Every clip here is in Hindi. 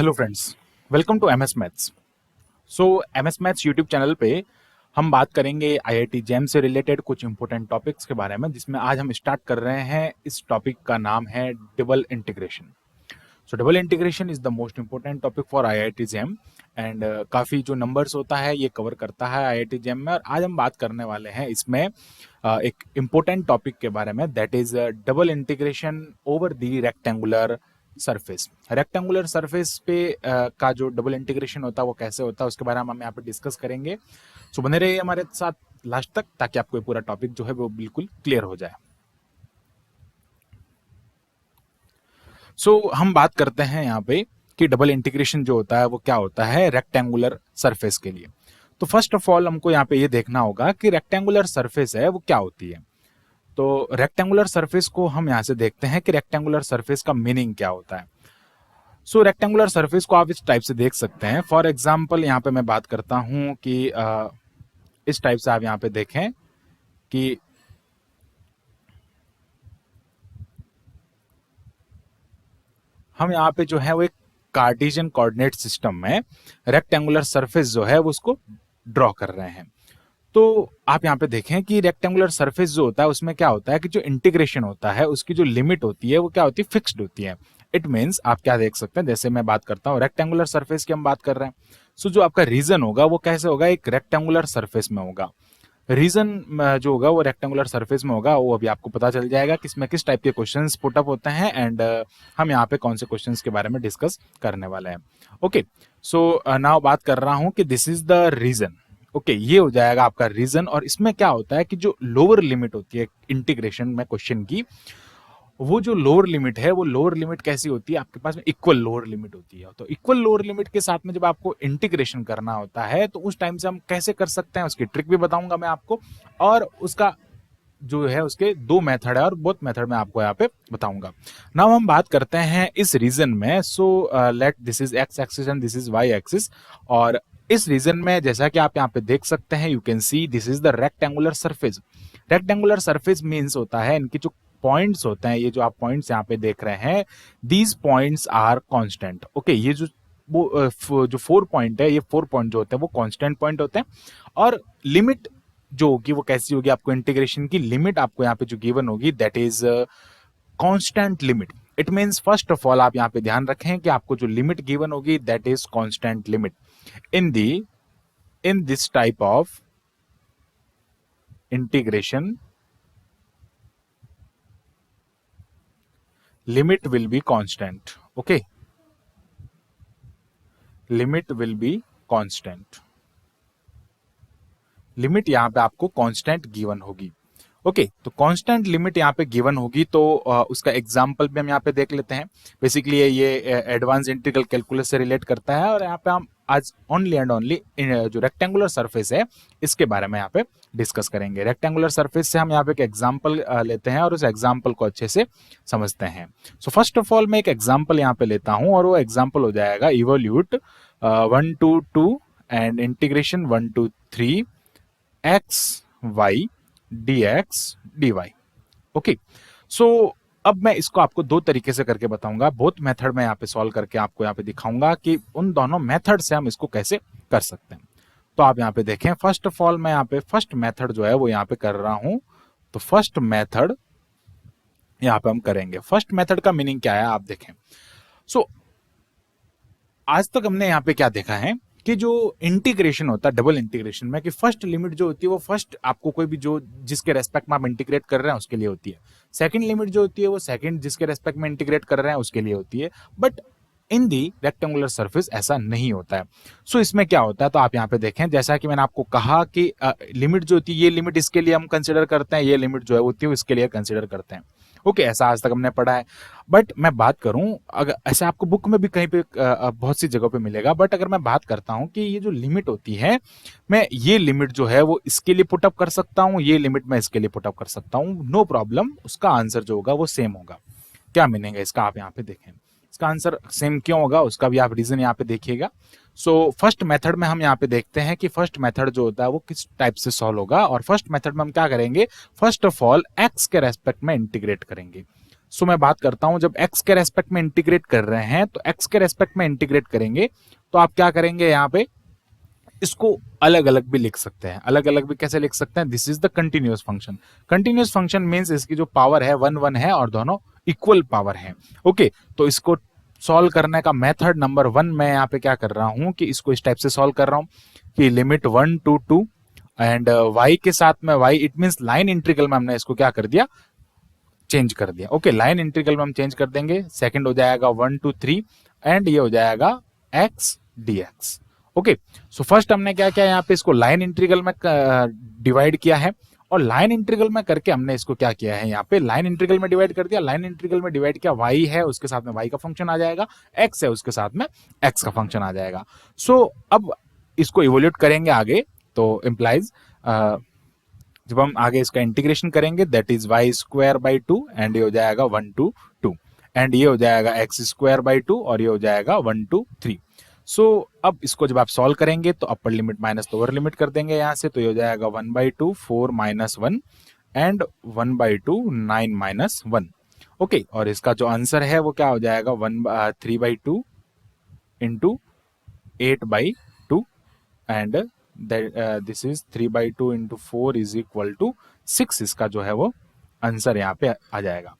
Hello friends, welcome to M S maths. So M S maths YouTube channel पे हम बात करेंगे आईआईटी जेम से रिलेटेड कुछ इंपॉर्टेंट टॉपिक्स के बारे में, जिसमें आज हम स्टार्ट कर रहे हैं। इस टॉपिक का नाम है double integration. So double integration is the most important topic for IIT JAM and काफ़ी जो नंबर्स होता है ये कवर करता है आईआईटी जेम में। और आज हम बात करने वाले हैं इसमें एक इम्पोर्टेंट टॉपिक के बारे में, that is double integration over the rectangular surface. Rectangular surface पे का जो डबल इंटीग्रेशन होता है वो कैसे होता है उसके बारे में हम यहाँ पे डिस्कस करेंगे। सो बने रहिए हमारे साथ लास्ट तक, ताकि आपको ये पूरा टॉपिक जो है वो बिल्कुल क्लियर हो जाए। हम बात करते हैं यहाँ पे कि डबल इंटीग्रेशन जो होता है वो क्या होता है रेक्टेंगुलर सरफेस के लिए। तो फर्स्ट ऑफ ऑल हमको यहाँ पे ये देखना होगा कि रेक्टेंगुलर सरफेस है वो क्या होती है। तो रेक्टेंगुलर सरफेस को हम यहाँ से देखते हैं कि रेक्टेंगुलर सरफेस का मीनिंग क्या होता है। रेक्टेंगुलर सरफेस को आप इस टाइप से देख सकते हैं। फॉर एग्जाम्पल यहाँ पे मैं बात करता हूँ कि इस टाइप से आप यहाँ पे देखें कि हम यहाँ पे जो है वो एक कार्टेशियन कोऑर्डिनेट सिस्टम में रेक्टेंगुलर सरफेस जो है वो उसको ड्रॉ कर रहे हैं। तो आप यहाँ पे देखें कि रेक्टेंगुलर सरफेस जो होता है उसमें क्या होता है कि जो इंटीग्रेशन होता है उसकी जो लिमिट होती है वो क्या होती है, फिक्स्ड होती है। इट मीन्स आप क्या देख सकते हैं, जैसे मैं बात करता हूँ रेक्टेंगुलर सरफेस की हम बात कर रहे हैं। जो आपका रीजन होगा वो कैसे होगा, एक रेक्टेंगुलर सरफेस में होगा। रीजन जो होगा वो रेक्टेंगुलर सरफेस में होगा। वो अभी आपको पता चल जाएगा कि इसमें किस टाइप के क्वेश्चंस पुट अप होते हैं एंड हम यहाँ पे कौन से क्वेश्चंस के बारे में डिस्कस करने वाले हैं। ओके, नाउ बात कर रहा हूँ कि this is the region. Okay, ये हो जाएगा आपका रीजन। और इसमें क्या होता है कि जो लोअर लिमिट होती है इंटीग्रेशन में क्वेश्चन की, वो जो लोअर लिमिट है वो लोअर लिमिट कैसी होती है, आपके पास में इक्वल लोअर लिमिट होती है। तो इक्वल लोअर लिमिट के साथ में जब आपको इंटीग्रेशन करना होता है तो उस टाइम से हम कैसे कर सकते हैं उसकी ट्रिक भी बताऊंगा मैं आपको। और उसका जो है उसके दो मेथड है और बोथ मेथड में आपको यहाँ पे बताऊंगा। नाउ हम बात करते हैं इस रीजन में। Let this is X axis and this is Y axis. और इस रीजन में जैसा कि आप यहाँ पे देख सकते हैं, you can see this is the rectangular surface. Rectangular surface means होता है इनकी जो पॉइंट्स होते हैं, ये जो आप पॉइंट्स यहाँ पे देख रहे हैं, these points are constant. Okay, ये जो जो 4 पॉइंट है, ये 4 पॉइंट जो होते हैं वो कांस्टेंट पॉइंट होते हैं। और लिमिट जो होगी वो कैसी होगी, आपको इंटीग्रेशन की लिमिट आपको यहाँ पे जो गिवन होगी that is constant limit. It means first of all आप यहाँ पे ध्यान रखें कि आपको जो लिमिट गिवन होगी that is constant limit. in this type of integration, limit will be constant. Okay, limit will be constant. Limit यहाँ पे आपको कांस्टेंट गिवन होगी। ओके, तो कांस्टेंट लिमिट यहाँ पे गिवन होगी तो उसका एग्जांपल भी हम यहाँ पे देख लेते हैं। बेसिकली ये एडवांस इंटीग्रल कैलकुलस से रिलेट करता है और यहाँ पे हम आज ओनली एंड ओनली जो रेक्टेंगुलर सरफेस है इसके बारे में यहाँ पे डिस्कस करेंगे। रेक्टेंगुलर सरफेस से हम यहाँ पे एक एग्जाम्पल लेते हैं और उस एग्जाम्पल को अच्छे से समझते हैं। फर्स्ट ऑफ ऑल मैं एक एग्जाम्पल यहाँ पे लेता हूँ और वो एग्जाम्पल हो जाएगा evaluate 1 to 2 and integration 1 to 3 X Y dx dy। Okay, अब मैं इसको आपको दो तरीके से करके बताऊंगा। बोथ मेथड में यहाँ पे सॉल्व करके आपको यहाँ पे दिखाऊंगा कि उन दोनों मेथड से हम इसको कैसे कर सकते हैं। तो आप यहाँ पे देखें, फर्स्ट ऑफ ऑल मैं यहाँ पे फर्स्ट मेथड जो है वो यहाँ पे कर रहा हूं। तो फर्स्ट मेथड यहाँ पे हम करेंगे। फर्स्ट मेथड का मीनिंग क्या है आप देखें। आज तक हमने यहाँ पे क्या देखा है कि जो इंटीग्रेशन होता है डबल इंटीग्रेशन में, कि फर्स्ट लिमिट जो होती है वो फर्स्ट आपको कोई भी जो जिसके रेस्पेक्ट में आप इंटीग्रेट कर रहे हैं उसके लिए होती है। सेकंड लिमिट जो होती है वो सेकंड जिसके रेस्पेक्ट में इंटीग्रेट कर रहे हैं उसके लिए होती है। But in the rectangular surface ऐसा नहीं होता है। इसमें क्या होता है, तो आप यहाँ पे देखें, जैसा कि मैंने आपको कहा कि लिमिट जो होती है ये लिमिट इसके लिए हम कंसिडर करते हैं, ये लिमिट जो है होती है इसके लिए कंसिडर करते हैं। ओके, ऐसा आज तक हमने पढ़ा है। बट मैं बात करूं, अगर ऐसे आपको बुक में भी कहीं पे बहुत सी जगहों पे मिलेगा, बट अगर मैं बात करता हूं कि ये जो लिमिट होती है, मैं ये लिमिट जो है वो इसके लिए पुटअप कर सकता हूं, ये लिमिट मैं इसके लिए पुटअप कर सकता हूं, नो प्रॉब्लम। उसका आंसर जो होगा वो सेम होगा। क्या मीनिंग है इसका, आप यहाँ पे देखें। इसका आंसर सेम क्यों होगा उसका भी आप रीजन यहाँ पे देखिएगा। फर्स्ट मेथड में हम यहाँ पे देखते हैं कि फर्स्ट मेथड जो होता है वो किस टाइप से सॉल्व होगा। और फर्स्ट मेथड में हम क्या करेंगे, फर्स्ट ऑफ ऑल एक्स के रेस्पेक्ट में इंटीग्रेट करेंगे। सो मैं बात करता हूं जब x के रेस्पेक्ट में इंटीग्रेट कर रहे हैं तो x के रेस्पेक्ट में इंटीग्रेट करेंगे तो आप क्या करेंगे यहाँ पे इसको अलग अलग भी लिख सकते हैं। अलग अलग भी कैसे लिख सकते हैं? This is the continuous function. Continuous function means इसकी जो पावर है 1 1 है और दोनों इक्वल पावर है। ओके, तो इसको सॉल्व करने का मेथड नंबर 1 मैं यहाँ पे क्या कर रहा हूँ कि इसको इस टाइप से सॉल्व कर रहा हूँ कि लिमिट 1 to 2 एंड y के साथ में y it means line integral में हमने इसको क्या कर दिया, चेंज कर दिया। ओके, लाइन इंटीग्रल में हम चेंज कर देंगे। सेकंड हो जाएगा 1 to 3 एंड ये हो जाएगा x dx। Okay, so first हमने क्या किया यहाँ पे इसको लाइन इंटीग्रल में डिवाइड किया है और लाइन इंटीग्रल में करके हमने इसको क्या किया है यहाँ पे लाइन इंटीग्रल में डिवाइड कर दिया। लाइन इंटीग्रल में डिवाइड किया, y है उसके साथ में y का फंक्शन आ जाएगा, x है उसके साथ में x का फंक्शन आ जाएगा। सो अब इसको इवोल्यूट करेंगे आगे तो इम्प्लाइज जब हम आगे इसका इंटीग्रेशन करेंगे that is Y square by 2 and ये हो जाएगा 1 to 2 एंड ये हो जाएगा एक्स स्क्वायर बाई 2 और ये हो जाएगा 1 to 3। सो अब इसको जब आप सॉल्व करेंगे तो upper limit minus lower limit कर देंगे यहाँ से, तो ये हो जाएगा 1/2 4 - 1 एंड 1/2 9 - 1। ओके, और इसका जो आंसर है वो क्या हो जाएगा 3/2 into 8/2 and this is 3/2 into 4 is equal to 6। इसका जो है वो आंसर यहाँ पे आ जाएगा।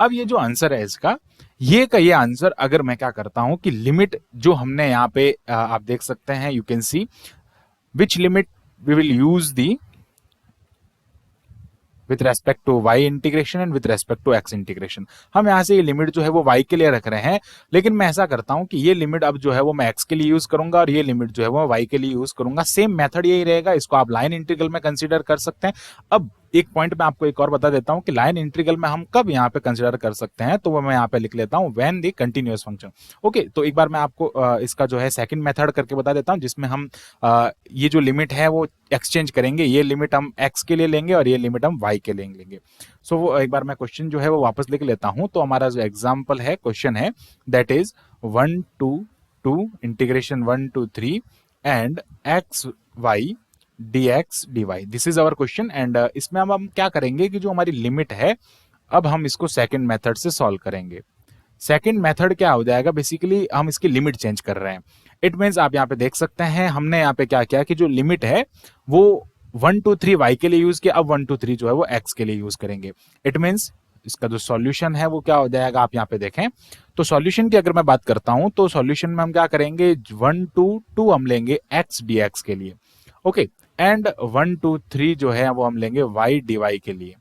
अब ये जो आंसर है इसका ये आंसर अगर मैं क्या करता हूं कि लिमिट जो हमने यहाँ पे आप देख सकते हैं, you can see which limit we will use the with respect to y integration and with respect to x integration. हम यहाँ से ये लिमिट जो है वो y के लिए रख रहे हैं, लेकिन मैं ऐसा करता हूँ कि ये लिमिट अब जो है वो मैं x के लिए यूज करूंगा और ये लिमिट जो है वो y के लिए यूज करूंगा। सेम मेथड यही रहेगा, इसको आप लाइन इंटीग्रल में कंसीडर कर सकते हैं। अब एक पॉइंट मैं आपको एक और बता देता हूं कि लाइन इंटीग्रल में हम कब यहाँ पे कंसीडर कर सकते हैं, तो वो मैं यहाँ पे लिख लेता हूं when the continuous function. Okay, तो एक बार मैं आपको इसका जो है सेकंड मेथड करके बता देता हूं जिसमें हम ये जो लिमिट है वो एक्सचेंज करेंगे। ये लिमिट हम x के लिए लेंगे और ये लिमिट हम y के लिए लेंगे। सो वो एक बार मैं क्वेश्चन जो है वो वापस लिख लेता हूं। तो हमारा जो एग्जाम्पल है, क्वेश्चन है that is 1 to 2 integration 1 to 3 and x y dx dy। This is our question and इसमें हम क्या करेंगे कि जो हमारी लिमिट है अब हम इसको सेकंड मेथड से सॉल्व करेंगे। सेकंड मेथड क्या हो जाएगा, बेसिकली हम इसकी लिमिट चेंज कर रहे हैं। इट मींस आप यहाँ पे देख सकते हैं हमने यहाँ पे क्या किया कि जो लिमिट है वो 1 to 3 y के लिए यूज किया, अब 1 to 3 जो है वो x के लिए यूज करेंगे। इट मींस इसका जो सॉल्यूशन है वो क्या हो जाएगा, आप यहाँ पे देखें तो सॉल्यूशन की अगर मैं बात करता हूं तो सॉल्यूशन में हम क्या करेंगे 1 to 2 हम लेंगे x dx के लिए। ओके, एंड 1 to 3 जो है वो हम लेंगे y dy के लिए।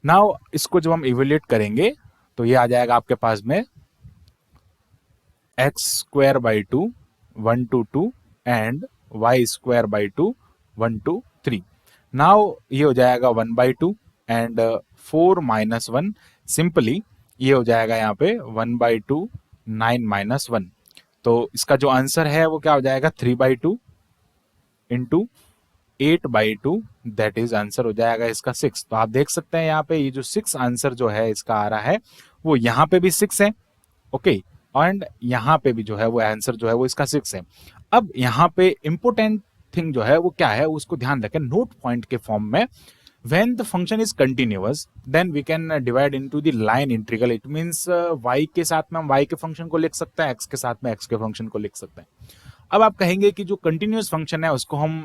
नाउ इसको जब हम इवेल्यूएट करेंगे तो ये आ जाएगा आपके पास में x square by 2 1 to 2 and y square by 2 1 to 3। Now ये हो जाएगा 1/2 एंड 4 - 1 सिंपली ये हो जाएगा यहाँ पे 1/2 9 - 1। तो इसका जो आंसर है वो क्या हो जाएगा 3/2 इंटू 8/2 दैट इज आंसर हो जाएगा इसका 6। तो आप देख सकते हैं यहाँ पे ये जो 6 आंसर जो है इसका आ रहा है वो यहाँ पे भी 6 है। ओके, एंड यहाँ पे भी जो है वो आंसर जो है वो इसका 6 है। अब यहाँ पे इंपोर्टेंट थिंग जो है वो क्या है उसको ध्यान रखें नोट पॉइंट के फॉर्म में। when the function is continuous then we can divide into the line integral। it means y के साथ में हम y के फंक्शन को लिख सकते हैं, x के साथ में x के फंक्शन को लिख सकते हैं। अब आप कहेंगे कि जो कंटिन्यूअस फंक्शन है उसको हम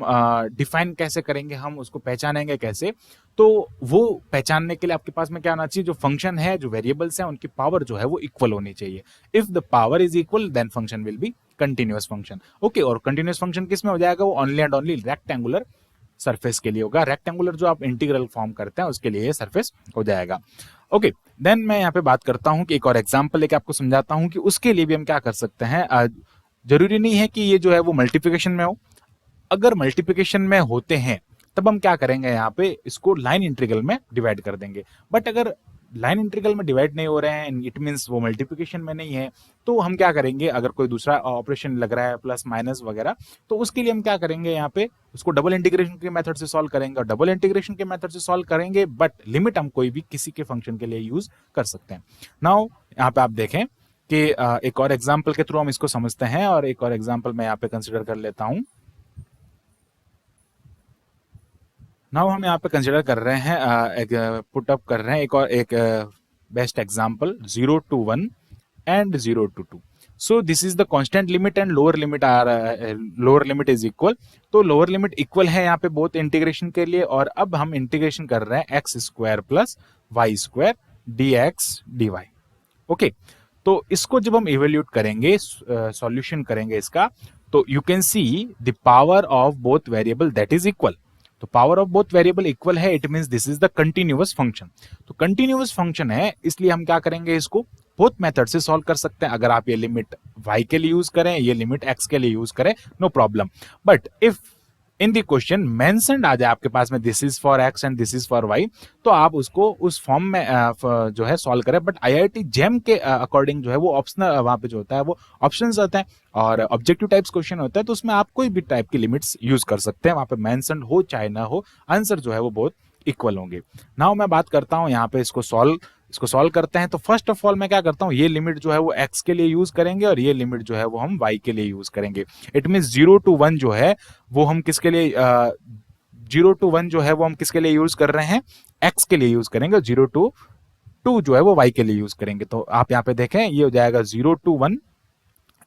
डिफाइन कैसे करेंगे, हम उसको पहचानेंगे कैसे? तो वो पहचानने के लिए आपके पास में क्या होना चाहिए, जो फंक्शन है जो वेरिएबल्स हैं उनकी पावर जो है वो इक्वल होनी चाहिए। If the power is equal then function will be continuous function. Okay, और कंटिन्यूअस फंक्शन किस में हो जाएगा, वो only and only rectangular surface के लिए होगा। रेक्टेंगुलर जो आप इंटीग्रल फॉर्म करते हैं उसके लिए ये सरफेस हो जाएगा। ओके, देन मैं यहाँ पे बात करता हूँ कि एक और एग्जांपल लेके आपको समझाता हूँ कि उसके लिए भी हम क्या कर सकते हैं। जरूरी नहीं है कि ये जो है वो मल्टीप्लिकेशन में हो, अगर मल्टीप्लिकेशन में होते हैं तब हम क्या करेंगे यहाँ पे इसको लाइन इंटीग्रल में डिवाइड कर देंगे। बट अगर लाइन इंटीग्रल में डिवाइड नहीं हो रहे हैं इट मींस वो मल्टीप्लिकेशन में नहीं है, तो हम क्या करेंगे अगर कोई दूसरा ऑपरेशन लग रहा है प्लस माइनस वगैरह, तो उसके लिए हम क्या करेंगे यहाँ पे उसको डबल इंटीग्रेशन के मेथड से सॉल्व करेंगे। और डबल इंटीग्रेशन के मेथड से सॉल्व करेंगे बट लिमिट हम कोई भी किसी के फंक्शन के लिए यूज कर सकते हैं। नाउ यहाँ पे आप देखें कि एक और एग्जाम्पल के थ्रू हम इसको समझते हैं, और एक और एग्जाम्पल मैं यहाँ पे कंसिडर कर लेता हूं। नाउ हम यहाँ पे कंसिडर कर रहे हैं एक पुट अप कर रहे हैं एक और एक best example 0 to 1 and 0 to 2. So this is the constant limit and lower limit are lower limit is equal. तो lower limit equal है यहाँ पे बोथ इंटीग्रेशन के लिए, और अब हम इंटीग्रेशन कर रहे हैं X square plus Y square D X D Y. Okay, तो इसको जब हम इवेल्यूट करेंगे, सॉल्यूशन करेंगे इसका, तो you can see the power of both variable that is equal. तो power of both variable equal है, it means this is the continuous function. तो कंटिन्यूअस फंक्शन है, इसलिए हम क्या करेंगे, इसको बोथ मेथड से सॉल्व कर सकते हैं। अगर आप ये लिमिट y के लिए यूज करें, ये लिमिट x के लिए यूज करें, no problem. But if in the question mentioned आ जाए आपके पास में this is for x and this is for y, तो आप उसको उस फॉर्म में जो है सॉल्व करें। बट IIT जेम के अकॉर्डिंग जो है वो ऑप्शनल, वहां पे जो होता है वो ऑप्शंस होते हैं और ऑब्जेक्टिव टाइप्स क्वेश्चन होता है, तो उसमें आप कोई भी टाइप की लिमिट्स यूज कर सकते हैं, वहां पे मेंशन्ड हो चाहे ना हो, आंसर जो है वो बहुत इक्वल होंगे। नाउ मैं बात करता हूं यहाँ पे इसको सॉल्व करते हैं। तो फर्स्ट ऑफ ऑल मैं क्या करता हूं, ये लिमिट जो है वो x के लिए यूज करेंगे और ये लिमिट जो है वो हम y के लिए यूज करेंगे। इट मीन 0 to 1 जो है वो हम किसके लिए 0 to 1 जो है वो हम किसके लिए यूज कर रहे हैं, x के लिए यूज करेंगे, और 0 to 2 जो है वो y के लिए यूज करेंगे। तो आप यहाँ पे देखें, ये हो जाएगा 0 to 1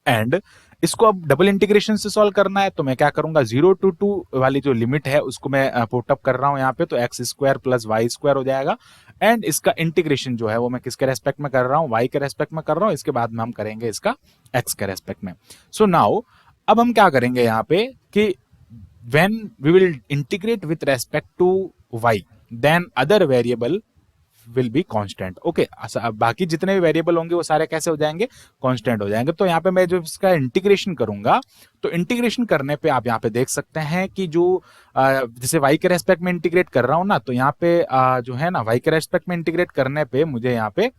एंड इसको अब डबल इंटीग्रेशन से सॉल्व करना है, तो मैं क्या करूंगा, 0 to 2 वाली जो लिमिट है उसको मैं पुट अप कर रहा हूं यहाँ पे, तो X square plus Y square हो जाएगा। एंड इसका इंटीग्रेशन जो है वो मैं किसके रेस्पेक्ट में कर रहा हूँ, वाई के रेस्पेक्ट में कर रहा हूँ, इसके बाद में हम करेंगे इसका एक्स के रेस्पेक्ट में। सो नाउ अब हम क्या करेंगे यहाँ पे कि when we will integrate with respect to y, then other variable will be constant. Okay, बाकी जितने भी वेरिएबल होंगे वो सारे कैसे हो जाएंगे, कांस्टेंट हो जाएंगे। तो यहाँ पे मैं जो इसका इंटीग्रेशन करूंगा, तो इंटीग्रेशन करने पे आप यहाँ पे देख सकते हैं कि जो जैसे y के रेस्पेक्ट में इंटीग्रेट कर रहा हूं ना, तो यहाँ पे जो है ना y के रेस्पेक्ट में इंटीग्रेट करने पे मुझे यहाँ पे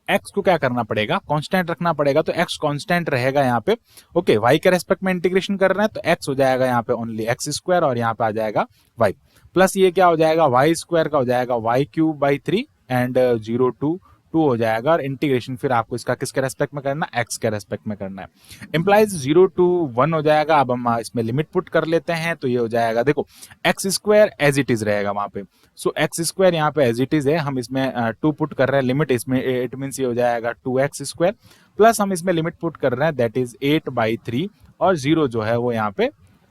x को क्या करना पड़ेगा, कांस्टेंट रखना पड़ेगा। तो x कांस्टेंट रहेगा यहाँ पे। ओके, y के रेस्पेक्ट में इंटीग्रेशन कर रहे हैं तो x हो जाएगा यहाँ पे ओनली एक्स स्क्वायर, और यहाँ पे आ जाएगा y प्लस ये क्या हो जाएगा, y स्क्वायर का हो जाएगा y cube by 3 and 0 to 2 हो जाएगा। और इंटीग्रेशन फिर आपको इसका किसके रेस्पेक्ट में करना है, x के रेस्पेक्ट में करना है। इंप्लाइज 0 to 1 हो जाएगा। अब हम इसमें लिमिट पुट कर लेते हैं, तो ये हो जाएगा, देखो X square as it is रहेगा वहां पे। सो एक्स स्क्वायर यहाँ पे एज इट इज है, हम इसमें 2 पुट कर रहे हैं लिमिट, इसमें इट मीन ये हो जाएगा 2x स्क्वायर, प्लस हम इसमें लिमिट पुट कर रहे हैं दैट इज 8/3, और 0 जो है वो यहाँ पे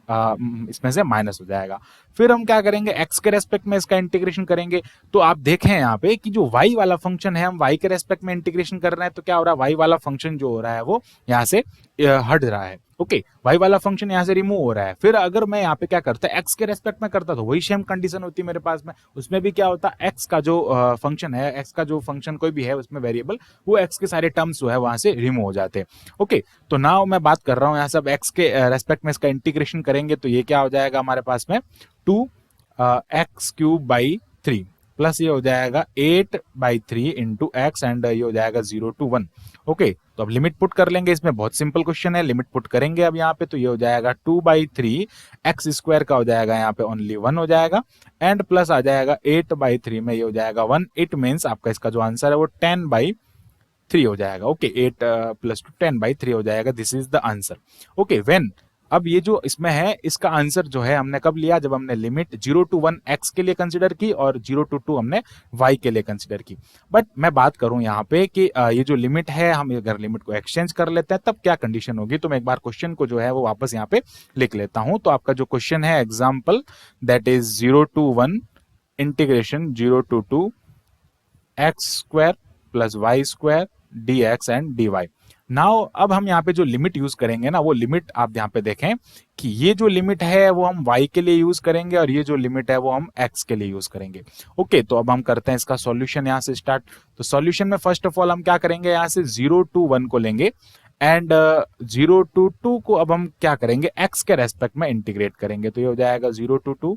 इसमें से माइनस हो जाएगा। फिर हम क्या करेंगे, x के रेस्पेक्ट में इसका इंटीग्रेशन करेंगे। तो आप देखें यहाँ पे कि जो y वाला फंक्शन है, हम y के रेस्पेक्ट में इंटीग्रेशन कर रहे हैं, तो क्या हो रहा है, y वाला फंक्शन जो हो रहा है वो यहाँ से हट रहा है। ओके, y वाला फंक्शन यहाँ से रिमूव हो रहा है। फिर अगर मैं यहाँ पे क्या करता, x के रेस्पेक्ट में करता, तो वही सेम कंडीशन होती है मेरे पास में। उसमें भी क्या होता, x का जो फंक्शन है, x का जो फंक्शन कोई भी है उसमें वेरिएबल, वो x के सारे टर्म्स जो है वहां से रिमूव हो जाते हैं। ओके, तो नाउ मैं बात कर रहा हूँ यहाँ से, अब x के रेस्पेक्ट में इसका इंटीग्रेशन करेंगे, तो ये क्या हो जाएगा हमारे पास में 2x क्यूब बाई 3 प्लस ये हो जाएगा 8/3 इंटू एक्स, एंड ये हो जाएगा 0 to 1। ओके, तो अब लिमिट पुट कर लेंगे, इसमें बहुत सिंपल क्वेश्चन है, लिमिट पुट करेंगे अब यहाँ पे, तो ये हो जाएगा 2/3 एक्स स्क्वायर का हो जाएगा यहाँ पे ओनली 1 हो जाएगा, एंड प्लस आ जाएगा 8/3 में ये हो जाएगा 1। इट मीन्स आपका इसका जो आंसर है वो 10/3 हो जाएगा। ओके, 8 + 2 10/3 हो जाएगा, this is the answer. Okay, when अब ये जो इसमें है, इसका आंसर जो है हमने कब लिया, जब हमने लिमिट 0 to 1 x के लिए कंसीडर की और 0 to 2 हमने y के लिए कंसीडर की। बट मैं बात करूं यहाँ पे कि ये जो लिमिट है, हम अगर लिमिट को एक्सचेंज कर लेते हैं तब क्या कंडीशन होगी। तो मैं एक बार क्वेश्चन को जो है वो वापस यहाँ पे लिख लेता हूं। तो आपका जो क्वेश्चन है example that is 0 to 1 integration 0 to 2 X square plus Y square D X and D Y. Now अब हम यहाँ पे जो लिमिट यूज करेंगे ना, वो लिमिट आप यहाँ पे देखें कि ये जो लिमिट है वो हम y के लिए यूज करेंगे और ये जो लिमिट है वो हम x के लिए यूज करेंगे। ओके, तो अब हम करते हैं इसका सॉल्यूशन यहाँ से स्टार्ट। तो सॉल्यूशन में फर्स्ट ऑफ ऑल हम क्या करेंगे, यहाँ से 0 to 1 को लेंगे एंड 0 to 2 को अब हम क्या करेंगे, x के रेस्पेक्ट में इंटीग्रेट करेंगे। तो ये हो जाएगा 0 to 2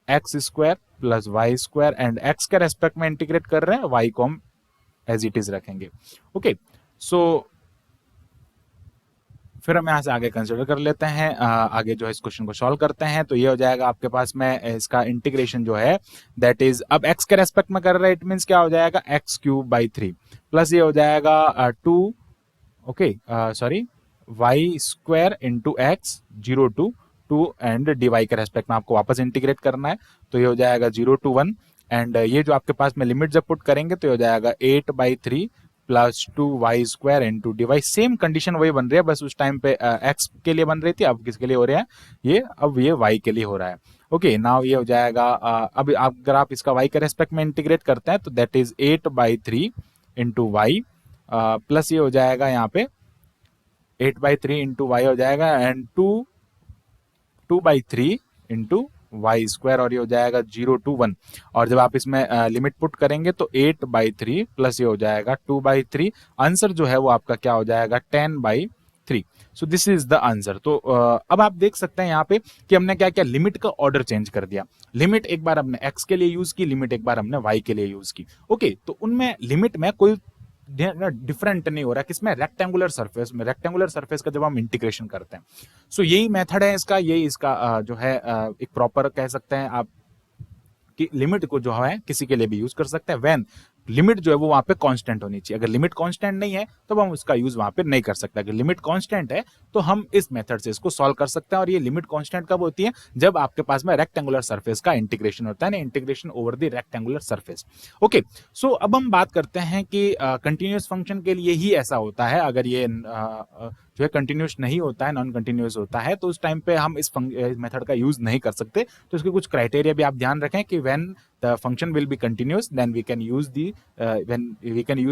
X square plus Y square, and x के रेस्पेक्ट में इंटीग्रेट कर रहे हैं, y को हम एज इट इज रखेंगे। ओके, सो फिर हम यहाँ से आगे कंसिडर कर लेते हैं, आगे जो है इस क्वेश्चन को सॉल्व करते हैं। तो ये हो जाएगा आपके पास में इसका इंटीग्रेशन जो है दैट इज, अब x के रेस्पेक्ट में कर रहे हैं, इट मींस क्या हो जाएगा x क्यूब बाई 3 प्लस ये हो जाएगा 2 okay sorry Y square into X 0 to 2 and dy के रेस्पेक्ट में आपको वापस इंटीग्रेट करना है। तो ये हो जाएगा 0 to 1 एंड ये जो आपके पास में लिमिट जब पुट करेंगे तो हो जाएगा 8/3 plus 2y² into dy। Same condition वही बन रही है, बस उस टाइम पे x के लिए बन रही थी, अब किसके लिए हो रहा है ये, अब ये y के लिए हो रहा है। ओके नाउ ये हो जाएगा अब अगर आप इसका y के रेस्पेक्ट में इंटीग्रेट करते हैं तो that is 8/3 into Y plus ये हो जाएगा यहाँ पे 8/3 इंटू वाई हो जाएगा एंड 2/3 इंटू y² और ये हो जाएगा 0 to 1। और जब आप इसमें लिमिट पुट करेंगे तो 8/3 प्लस ये हो जाएगा 2/3। आंसर जो है वो आपका क्या हो जाएगा 10/3। So this is the answer. तो अब आप देख सकते हैं यहाँ पे कि हमने क्या किया, लिमिट का ऑर्डर चेंज कर दिया। लिमिट एक बार हमने x के लिए यूज की, लिमिट एक बार हमने y के लिए यूज की। ओके तो उनमें लिमिट में कोई डिफरेंट नहीं हो रहा, किसमें, रेक्टेंगुलर सरफेस में। रेक्टेंगुलर सरफेस का जब हम इंटीग्रेशन करते हैं, सो यही मेथड है इसका, यही इसका जो है एक प्रॉपर कह सकते हैं आप कि लिमिट को जो है किसी के लिए भी यूज कर सकते हैं व्हेन लिमिट जो है वो वहां पे कांस्टेंट होनी चाहिए। अगर लिमिट कांस्टेंट नहीं है तो हम उसका यूज वहां पे नहीं कर सकते। अगर लिमिट कांस्टेंट है तो हम इस मेथड से इसको सॉल्व कर सकते हैं। और ये लिमिट कांस्टेंट कब होती है, जब आपके पास में रेक्टेंगुलर सरफेस का इंटीग्रेशन होता है ना, integration over the rectangular surface. Okay so अब हम बात करते हैं कि कंटिन्यूअस फंक्शन के लिए ही ऐसा होता है। अगर ये जो है कंटिन्यूस नहीं होता है, नॉन कंटिन्यूस होता है, तो उस टाइम पे हम इस मेथड का यूज नहीं कर सकते। तो इसके कुछ क्राइटेरिया भी आप ध्यान रखें कि when the function will be continuous then we can use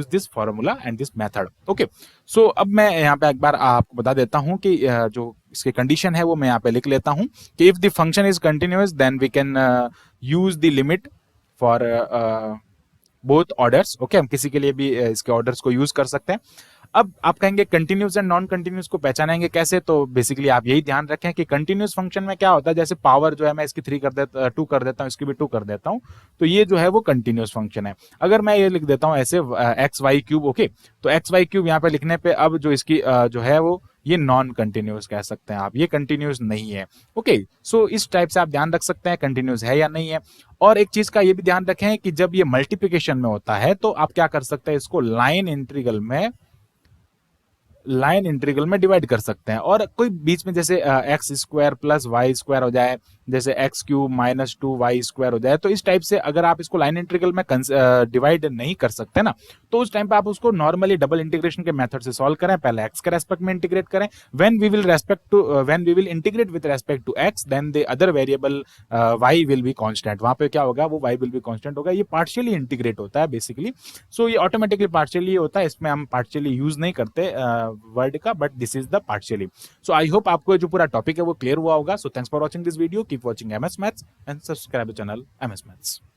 this formula and this method. Okay so अब मैं यहाँ पे एक बार आपको बता देता हूँ कि जो इसकी कंडीशन है वो मैं यहाँ पे लिख लेता हूँ कि if the function is continuous then we can use the limit for both orders. Okay हम किसी के लिए भी इसके ऑर्डर्स को यूज कर सकते हैं। अब आप कहेंगे कंटिन्यूस एंड नॉन कंटिन्यूस को पहचानेंगे कैसे, तो बेसिकली आप यही ध्यान रखें कि कंटिन्यूस फंक्शन में क्या होता है, जैसे पावर जो है मैं इसकी 2 कर देता हूँ, इसकी भी 2 कर देता हूँ, तो ये जो है वो कंटिन्यूस फंक्शन है। अगर मैं ये लिख देता हूँ ऐसे XY³, ओके तो XY³ यहाँ पे लिखने पे अब जो इसकी जो है वो ये नॉन कंटिन्यूस कह सकते हैं आप, ये कंटिन्यूस नहीं है। ओके सो इस टाइप से आप ध्यान रख सकते हैं कंटिन्यूस है या नहीं है। और एक चीज का ये भी ध्यान रखें कि जब ये मल्टीप्लिकेशन में होता है तो आप क्या कर सकते हैं, इसको लाइन इंटीग्रल में डिवाइड कर सकते हैं। और कोई बीच में जैसे x² प्लस y² हो जाए, जैसे x³ माइनस 2y² हो जाए, तो इस टाइप से अगर आप इसको लाइन इंटीग्रल में डिवाइड नहीं कर सकते ना, तो उस टाइम पे आप उसको नॉर्मली डबल इंटीग्रेशन के मेथड से सॉल्व करें। पहले x के रेस्पेक्ट में इंटीग्रेट करें, when we will integrate with respect to x then the other variable y will be constant. वहां पे क्या होगा, वो y विल बी कांस्टेंट होगा। ये पार्शियली इंटीग्रेट होता है बेसिकली, सो ये ऑटोमेटिकली पार्शियली होता है, इसमें हम पार्शियली यूज नहीं करते वर्ड का, but this is the partially. So I hope आपको जो पूरा टॉपिक है वो क्लियर हुआ होगा। So thanks for watching this video, keep watching MS Maths and subscribe the channel MS Maths।